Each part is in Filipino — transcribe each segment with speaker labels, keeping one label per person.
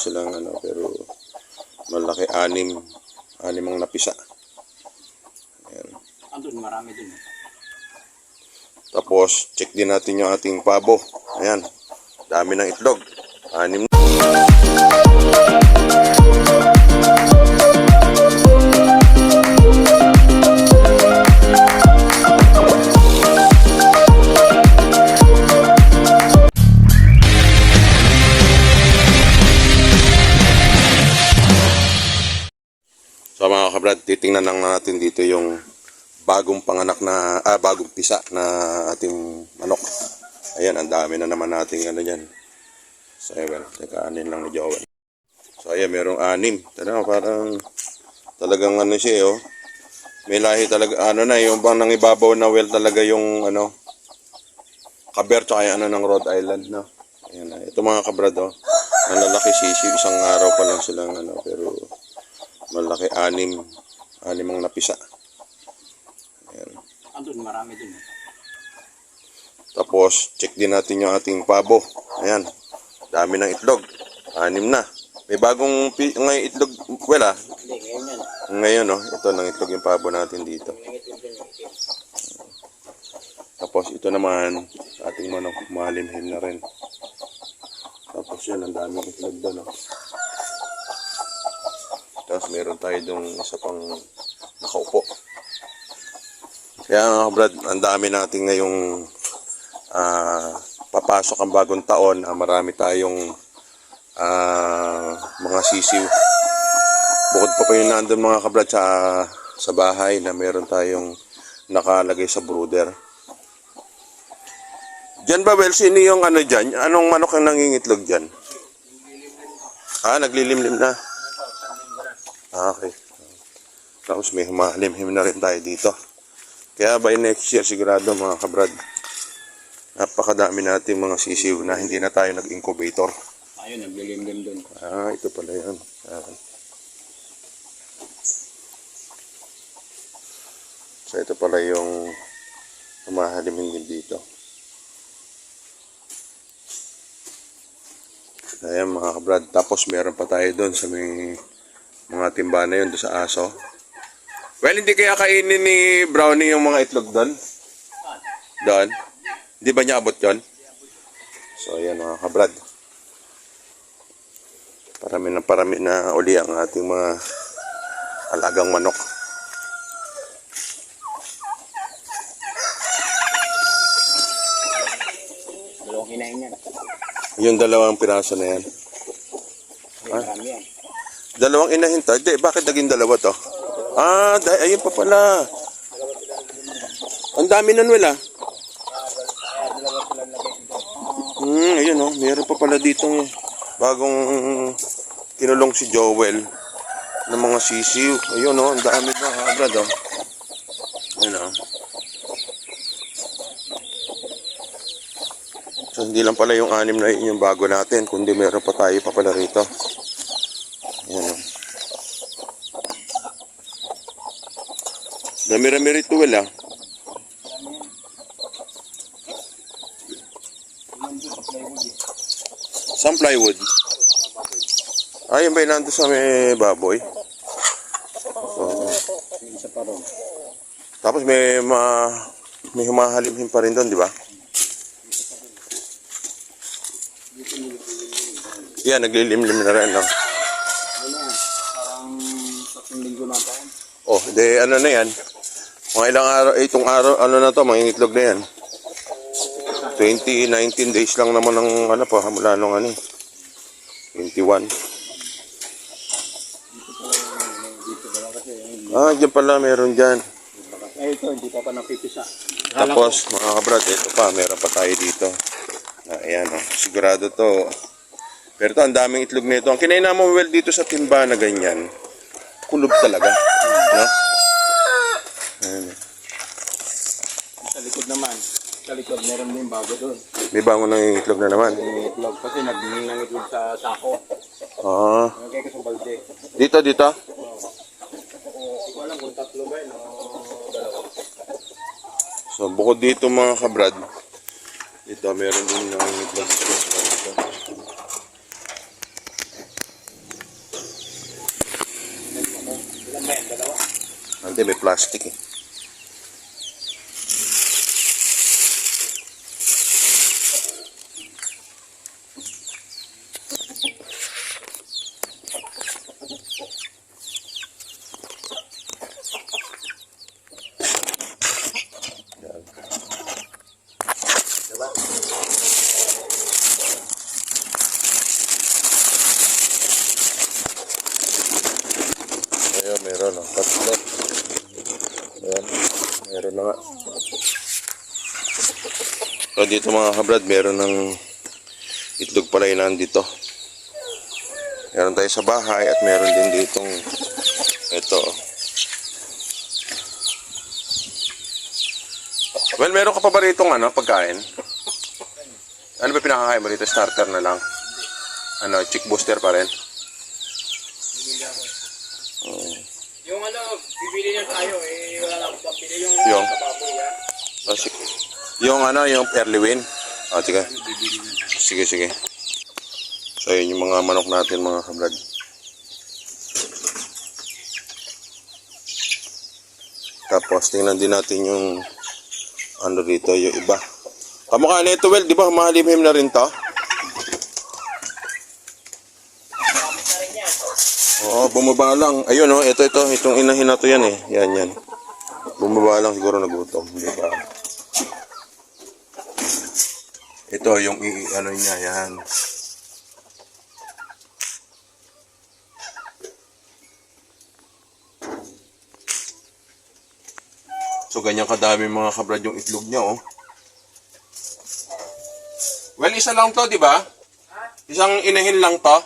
Speaker 1: silang ano, pero malaki, anim ang napisa. Ayan.
Speaker 2: Andun, marami din.
Speaker 1: Tapos, check din natin yung ating pabo. Ayan, dami ng itlog. 6 na. So mga kabrad, titingnan lang natin dito yung bagong panganak na, bagong pisa na ating manok. Ayan, ang dami na naman nating ano dyan. 7, teka, anin lang ni Joel. So ayan, merong 6. Tara, parang talagang ano siya, oh. May lahi talaga, ano na, yung bang nangibabaw na well talaga yung ano, kaber tsaka yung ano ng Rhode Island, no. Ayan na, ito mga kabrad, oh. Ang lalaki sisi, isang araw pa lang silang ano, pero malaki, 6 ang napisa. Ayan.
Speaker 2: Andun, marami din.
Speaker 1: Tapos, check din natin yung ating pabo. Ayan, dami ng itlog. 6 na. May bagong ngayon itlog, wala.
Speaker 2: Hindi, ngayon yan.
Speaker 1: Ngayon, no, ito ng itlog yung pabo natin dito. Tapos, ito naman, ating manok, malimhim na rin. Tapos yun, ang daming itlog doon, no. Tapos meron tayo dong isa pang nakaupo. Kaya mga brad, ang dami natin ngayong papasok ang bagong taon. Marami tayong mga sisiw. Bukod pa yung nandun mga kabrad sa bahay na meron tayong nakalagay sa brooder. Diyan ba, Well, sino yung ano dyan? Anong manok ang nangingitlog dyan? Naglilimlim na. Okay. Tapos may humalimhim na rin tayo dito. Kaya by next year sigurado mga kabrad, napakadami nating mga sisiw na hindi na tayo nag-incubator.
Speaker 2: Ayun, naglilimlim dun.
Speaker 1: Ito pala yun. So ito pala yung humahalimhim din dito. Ayan mga kabrad. Tapos meron pa tayo doon sa may mga timba na yun doon sa aso. Well, hindi kaya kainin ni Brownie yung mga itlog doon? Doon? Hindi ba niya abot yun? So, ayan mga kabrad. Parami na uli ang ating mga alagang manok.
Speaker 2: Dalawang kinain yan.
Speaker 1: Yung 2 piraso na yan.
Speaker 2: Marami yan.
Speaker 1: 2 inahin to? Hindi, bakit naging 2 to? Ayun pa pala. Ang dami nun wala. Ayun o, meron pa pala ditong bagong kinulong si Joel ng mga sisiw. Ayun o, ang dami pa kabrad o. Ayun o. So hindi lang pala yung 6 na yun yung bago natin, kundi meron pa tayo pa pala rito. Ayun o. Dami-rami rito wala. Some plywood. Ayun ba yung nandun sa may baboy? So,
Speaker 2: Isa pa ron.
Speaker 1: tapos may humahalimhim pa rin doon, di ba? Yan, naglilimlim na rin, no?
Speaker 2: Ano na, parang 3 linggo na tayo.
Speaker 1: Oh, de ano na yan? Mga ilang araw, itong araw, ano na to, mga itlog na yan. 19 days lang naman ng ano pa, mula nung ano, 21. Diyan pala, meron dyan.
Speaker 2: Ito, hindi pa napipisa.
Speaker 1: Tapos, mga kabrad, ito pa, meron pa tayo dito. Ayan, sigurado to. Pero ito, ang daming itlog nito. Ang kinain mo well dito sa timba na ganyan, kulob talaga. No? Ayan.
Speaker 2: Sa likod naman. Sa likod, meron din bago doon.
Speaker 1: May bangon ng itlog na naman.
Speaker 2: May itlog. Kasi nagbining ng itlog sa sako. Nagkaya ko sa balde.
Speaker 1: Dito.
Speaker 2: Walang kung 3 ba yun o 2.
Speaker 1: So, bukod dito mga kabrad, dito meron din ng itlog dito. Hindi, may plastic eh. Ayan, meron oh. Tatlo. Ayan, meron na nga. So dito mga kabrad, meron ng itlog pala yun nandito. Meron tayo sa bahay at meron din ditong ito. Well, meron ka pa ba rito pagkain? Ano ba pinakakain mo rito? Starter na lang? Ano, chick booster pa rin?
Speaker 2: Yung bibili niya tayo, wala lang akong pambili
Speaker 1: Yung?
Speaker 2: sa baboy, ha?
Speaker 1: Oh, sige. Yung early win. Oh, sige. Sige, sige. So, yun yung mga manok natin, mga kabrad. Tapos, tingnan din natin yung ano dito, yung iba. Kamukha na ito, well, di ba? Mahalimhim na rin to? Oo, bumaba lang. Ayun, oh, itong inahin na to yan eh. Yan. Bumaba lang siguro nagutom. Di ba? Ito, yung ano niya, yan. So, ganyan kadami mga kabrad yung itlog niya, oh. Well, isa lang to, di ba? Isang inahin lang to.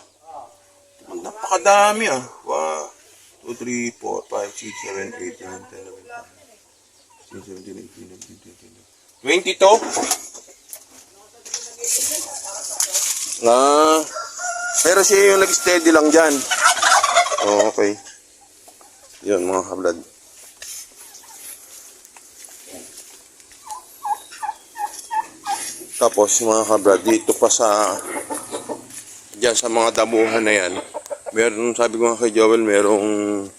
Speaker 1: Napakadami, ah. 1, 2, 3, 4, 5, 6, 7, 8, 9, 10, 11, 12, 22. Pero siya yung nag-steady lang dyan. Oh, okay. Yun, mga kablad. Tapos, mga kablad, dito pa dyan sa mga damuhan na yan, meron, sabi ko nga kay Joel, merong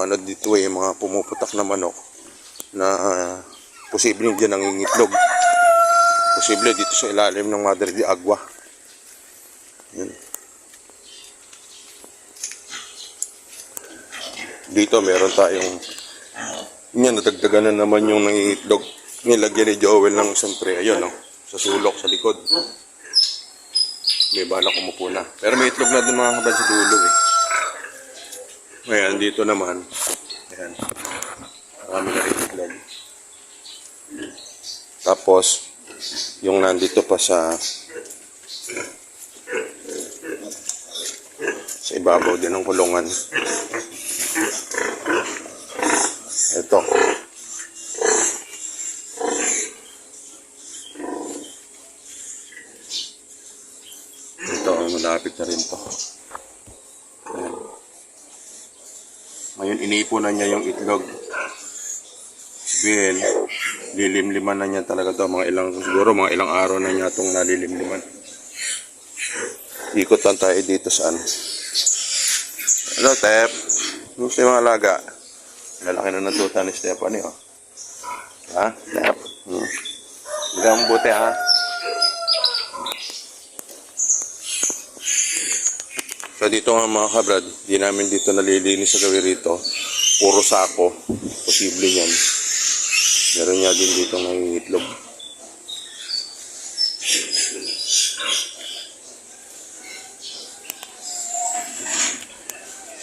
Speaker 1: ano dito eh, mga pumuputak na manok na posibleng dyan nangingitlog. Posible dito sa ilalim ng Madre de Agua. Yan. Dito meron tayong yan, nadagdagan na naman yung nangingitlog. Nilagyan ni Joel ng siyempre, ayun no, sa sulok, sa likod. May balak umupo na. Pero may itlog na din mga kabad sa dulo eh. Ngayon, dito naman. Ayan. Marami na rin itlog. Tapos, yung nandito pa sa ibabaw din ng kulungan. Ito. Malapit na rin to. Ayan. Ngayon, iniipunan niya yung itlog. Sabihin, lilimliman na niya talaga to. Siguro mga ilang araw na niya itong nalilimliman. Ikot lang tayo dito saan. Hello, Tep. Gusto yung mga alaga. Lalaki na natuta ni Stephanie, oh. Ha? Tep? Hindi ang buti, ha? So dito nga mga kabrad, di namin dito nalilinis sa gawi rito. Puro sako. Posible yan. Meron niya din dito ng itlog.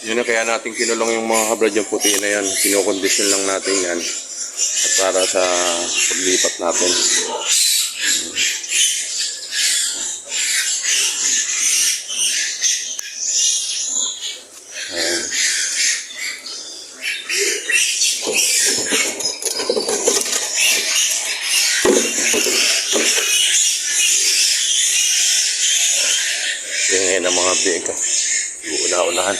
Speaker 1: Yun na kaya natin kinulong yung mga kabrad yung puti na yan. Kinokondisyon lang natin yan. At para sa paglipat natin. Yan ang mga beka. Una-unahan.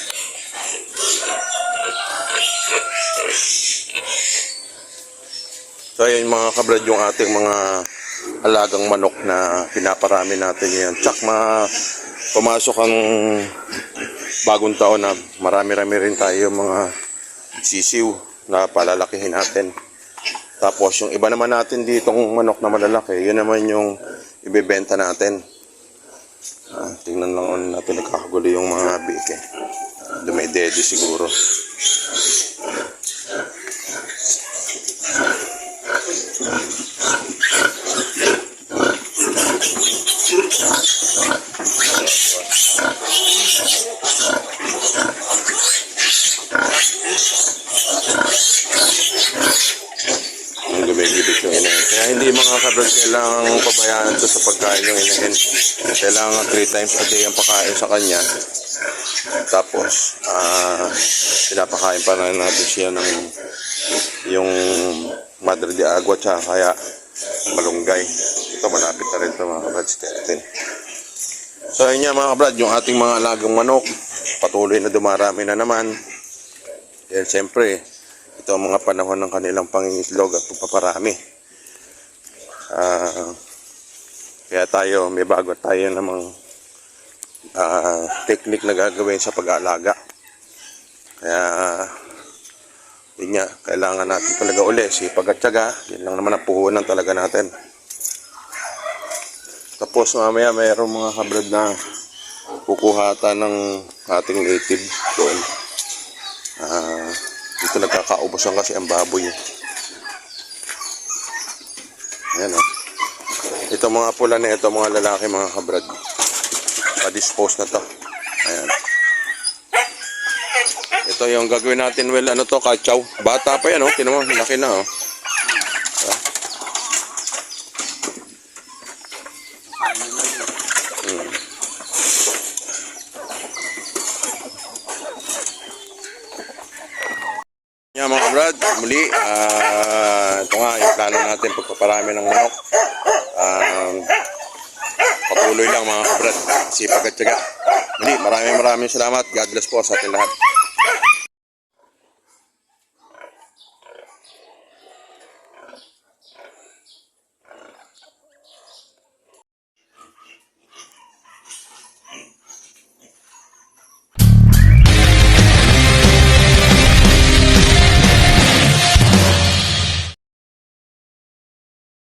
Speaker 1: So yun mga kabrad yung ating mga alagang manok na pinaparami natin yan. Tsak pumasok ang bagong taon na marami-rami rin tayo mga sisiw. na palalakihin natin. Tapos yung iba naman natin ditong manok na malalaki, yun naman yung ibebenta natin. Tingnan lang ulit natin, nagkakagulo yung mga bike. Dumidede siguro. Yung gumigibit yung inahin. Kaya hindi mga kabrad, kailangan pabayaan ito sa pagkain yung inahin. Kailangan 3 times a day ang pakain sa kanya. Tapos, pinapakain pa na natin siya ng yung madre de agua tsaka kaya malunggay. Ito malapit na rin ito mga kabrad, si Tetin. So ayun nga mga kabrad, yung ating mga alagang manok, patuloy na dumarami na naman. Dahil siyempre, ito ang mga panahon ng kanilang pangingitlog at pagpaparami. Kaya tayo, may bago tayo namang technique na gagawin sa pag-aalaga. Kaya, yun nga, kailangan natin talaga uli, sipag at tiyaga. Yun lang naman ang puhunan talaga natin. Tapos mamaya mayroong mga kabrad na kukuhatan ng ating native doon. Dito nagkakaubusan kasi ang baboy. Ayan o. Ito mga pula na ito, mga lalaki mga kabrad. Pa-dispose na to. Ayan. Ito yung gagawin natin, well, ano to, kachaw. Bata pa yan, oh. Tinan mo, laki na, oh. Yan mga kabrad, muli, ito nga yung plano natin pagpaparami ng manok. Patuloy lang mga kabrad, sipag at tiyaga. Muli, maraming salamat. God bless po sa ating lahat.